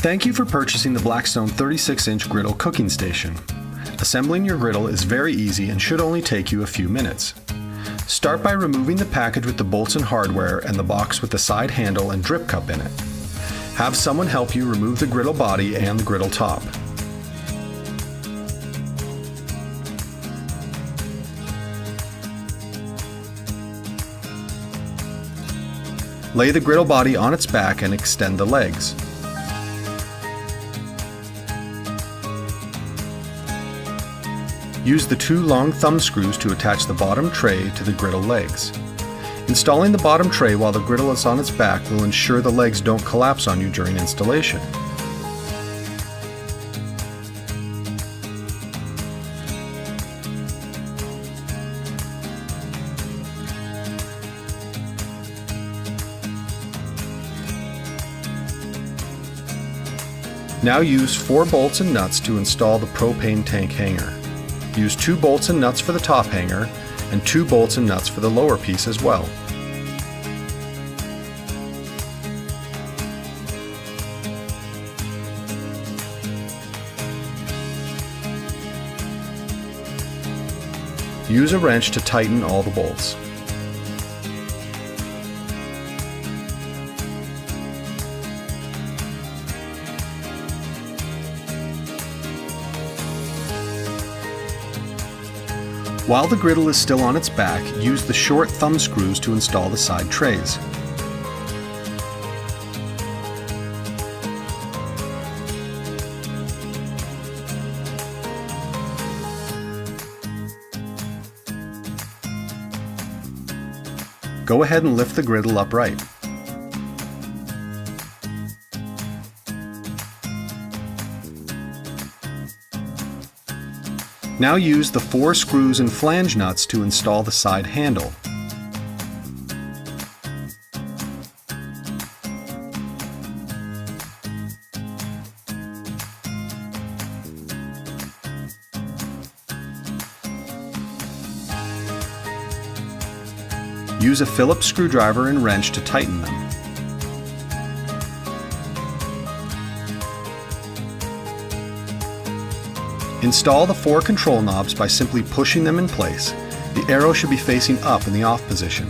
Thank you for purchasing the Blackstone 36-inch griddle cooking station. Assembling your griddle is very easy and should only take you a few minutes. Start by removing the package with the bolts and hardware and the box with the side handle and drip cup in it. Have someone help you remove the griddle body and the griddle top. Lay the griddle body on its back and extend the legs. Use the two long thumb screws to attach the bottom tray to the griddle legs. Installing the bottom tray while the griddle is on its back will ensure the legs don't collapse on you during installation. Now use 4 bolts and nuts to install the propane tank hanger. Use 2 bolts and nuts for the top hanger and 2 bolts and nuts for the lower piece as well. Use a wrench to tighten all the bolts. While the griddle is still on its back, use the short thumb screws to install the side trays. Go ahead and lift the griddle upright. Now use the 4 screws and flange nuts to install the side handle. Use a Phillips screwdriver and wrench to tighten them. Install the 4 control knobs by simply pushing them in place. The arrow should be facing up in the off position.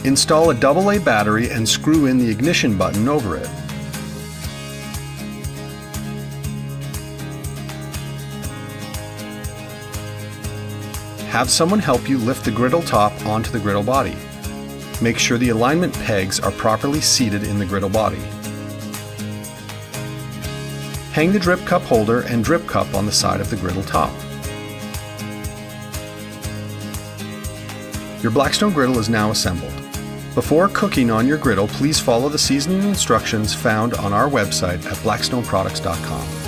Install a AA battery and screw in the ignition button over it. Have someone help you lift the griddle top onto the griddle body. Make sure the alignment pegs are properly seated in the griddle body. Hang the drip cup holder and drip cup on the side of the griddle top. Your Blackstone griddle is now assembled. Before cooking on your griddle, please follow the seasoning instructions found on our website at blackstoneproducts.com.